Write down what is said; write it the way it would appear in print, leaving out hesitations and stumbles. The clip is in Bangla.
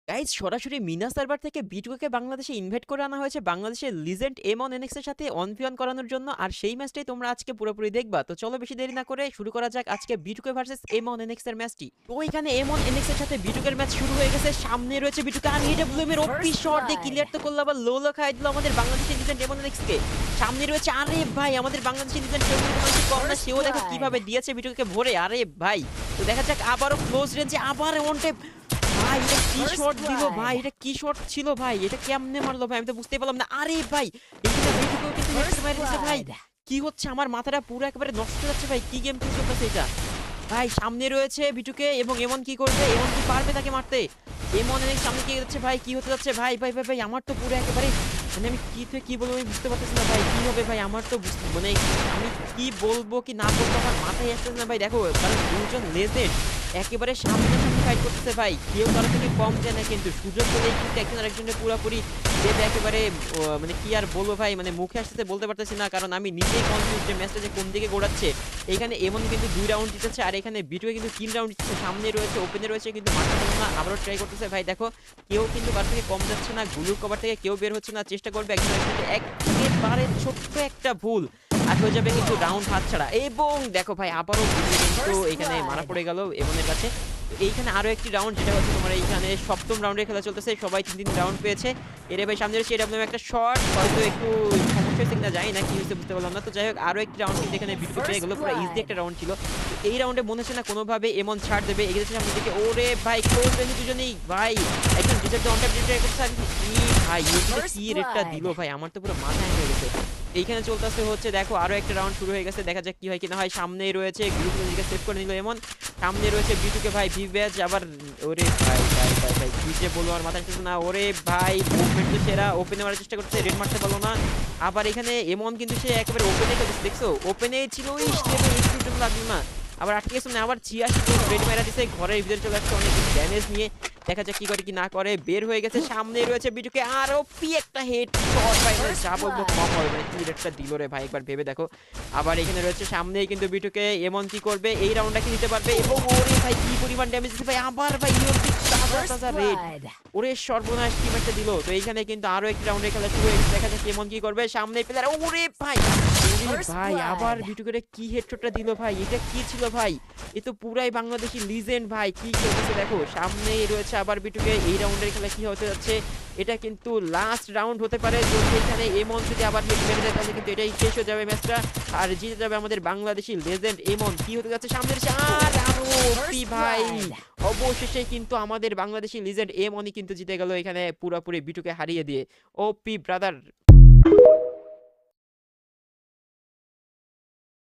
গাইজ সরাসরি মিনা সার্ভার থেকে বিটুকে বাংলাদেশে ইনভাইট করে আনা হয়েছে বাংলাদেশের লিজেন্ড এমন এনএক্স এর সাথে অন ভি অন করানোর জন্য। আর সেই ম্যাচটাই তোমরা আজকে পুরোপুরি দেখবা। তো চলো বেশি দেরি না করে শুরু করা যাক আজকে বিটুকে ভার্সেস এমন এনএক্স এর ম্যাচটি। তো এখানে এমন এনএক্স এর সাথে বিটুকের ম্যাচ শুরু হয়ে গেছে। সামনে রয়েছে বিটুকে, আর এডব্লিউএম এর ওপি শট দিয়ে ক্লিয়ার তো করলো, আবার লো লো খাই দিল আমাদের বাংলাদেশের লিজেন্ড এমন এনএক্স কে। সামনে রয়েছে, আরে ভাই আমাদের বাংলাদেশের লিজেন্ড কম না, সেও দেখো কিভাবে দিয়েছে বিটুকে ভরে। আরে ভাই তো দেখা যাক আবারও ক্লোজ রেঞ্জে, আবার ওয়ান ট্যাপ। ভাই এটা কি শট দিল ভাই, এটা কি শট ছিল ভাই, এটা কেমনে মারলো ভাই, আমি তো বুঝতে পারলাম না। আরে ভাই এখানে বিটুকেও কিন্তু হেডশট মেরে দিয়েছে ভাই। কি হচ্ছে, আমার মাথাটা পুরো একেবারে নষ্ট হয়ে যাচ্ছে ভাই, কি গেম প্লে চলতেছে এটা ভাই। সামনে রয়েছে বিটুকে এবং এমন কি করবে, এমন কি পারবে তাকে মারতে? এমন অনেক সামনে কি যাচ্ছে ভাই, কি হতে যাচ্ছে ভাই ভাই ভাই ভাই আমার তো পুরো একেবারে মানে আমি কি থেকে কি বলবো আমি বুঝতে পারতেছি না ভাই, কি হবে ভাই আমার তো মানে আমি কি বলবো কি না বলবো আমার মাথায় আসতেছে না ভাই। দেখো কারণ দুজন লেজেন্ড একেবারে সামনাসামনি ফাইট করতেছে ভাই, কেউ কারো থেকে কম যায় না, কিন্তু সুযোগ পেলেই কিন্তু একজন আরেকজনের পুরোপুরি দেবে একেবারে। মানে কি আর বলবো ভাই, মানে মুখে আসতে বলতে পারতেছি না, কারণ আমি নিজেই কনফিউজ যে ম্যাচটা যে কোন দিকে গোড়াচ্ছে। এখানে এমন কিন্তু 2 রাউন্ড জিতেছে, আর এখানে বিটুয়ে কিন্তু 3 রাউন্ড জিতেছে। সামনে রয়েছে, ওপেনে রয়েছে, কিন্তু মারতে পারলো না, আবারও ট্রাই করতেছে ভাই। দেখো কেউ কিন্তু কার থেকে কম যাচ্ছে না, গুলুর কভার থেকে কেউ বের হচ্ছে না, চেষ্টা করবে একজন আরেকজনকে, একেবারে ছোট্ট একটা ভুল আর হয়ে যাবে কিন্তু রাউন্ড হাতছাড়া। এবং দেখো ভাই আবারও কিন্তু এখানে মারা পড়ে গেল এমনের কাছে। এইখানে আরো একটি রাউন্ড, যেটা হচ্ছে তোমার এইখানে সপ্তম রাউন্ডের খেলা চলতেছে, সবাই 3 রাউন্ড পেয়েছে। এর ভাই সামনে রয়েছে এডব্লিউএম একটা শট, হয়তো একটু সমস্যা হচ্ছে কিনা জানি না, কি হয়েছে বুঝতে পারলাম না। তো যাই হোক আরো একটি রাউন্ড কিন্তু এখানে বিটুকে পেয়ে গেল, পুরো ইজি একটা রাউন্ড ছিল। তো এই রাউন্ডে মনে হচ্ছে না কোনোভাবে এমন ছাড় দেবে, এগিয়েছে সামনের দিকে। ওরে ভাই ক্লোজ রেঞ্জ দুজনেই ভাই, একজন ডিজার্ভ অন ট্যাপ ট্রাই করছে, আর কি ভাই ইউটিতে কি রেটটা দিল ভাই, আমার তো পুরো মাথা হ্যাং হয়ে গেছে। এইখানে চলতেছে হচ্ছে, দেখো আরো একটা রাউন্ড শুরু হয়ে গেছে, দেখা যাক কি হয় কিনা হয়। সামনেই রয়েছে গ্রুপের দিকে সেভ করে নিল এমন, সামনে রয়েছে বিটুকে ভাই ভিভ্যাজ আবার। ওরে ভাই ভাই ভাই ভাই কি যে বলবো আমার মাথায় আসছে না। ওরে ভাই মুভমেন্ট তো সেরা, ওপেনে মারার চেষ্টা করছে, রেড মারতে পারলো না। আবার এখানে এমন কিন্তু সে একেবারে ওপেনে খেলছে, দেখছো ওপেনে ছিল, একটু লাগলো না, আবার আটকে গেছে না, আবার 86 রেড মারা দিছে, ঘরের ভিতরে চলে আসছে অনেক ড্যামেজ নিয়ে। দেখা যাক কি করে কি না করে, বের হয়ে গেছে। সামনে রয়েছে বিটুকে, আর ওপি একটা হেড শট ভাই, মানে যা বলবো কম হবে, মানে কি রেডটা দিল রে ভাই, একবার ভেবে দেখো। আবার এখানে রয়েছে সামনেই কিন্তু বিটুকে, এমন কি করবে, এই রাউন্ডটা কি নিতে পারবে? এবং ওরে ভাই কি পরিমাণ ড্যামেজ দিচ্ছে ভাই, আবার ভাই তাজা রেড, ওরে সর্বনাশ কি একটা দিল। তো এইখানে কিন্তু আরো একটি রাউন্ডের খেলা শুরু হয়ে গেছে, দেখা যাক কেমন কি করবে। সামনে প্লেয়ার, ওরে ভাই ভাই আবার বিটুকে কি হেডশটটা দিল ভাই, এটা কি ছিল ভাই, এ তো পুরাই বাংলাদেশি লিজেন্ড ভাই, কি খেলতেছে দেখো। সামনেই রয়েছে আবার বিটুকে, এই রাউন্ডের খেলা কি হতে যাচ্ছে, এটা কিন্তু লাস্ট রাউন্ড হতে পারে। যদি এখানে এমন যদি আবার হিট মেরে দেয় তাহলে কিন্তু এটাই শেষ হয়ে যাবে ম্যাচটা, আর জিতে যাবে আমাদের বাংলাদেশি লেজেন্ড এমন। কি হতে যাচ্ছে সামনে এসে, আর আরো ভাই অবশেষে কিন্তু আমাদের বাংলাদেশি লিজেন্ড এমনই কিন্তু জিতে গেল এখানে পুরোপুরি বিটুকে হারিয়ে দিয়ে। ওপি ব্রাদার।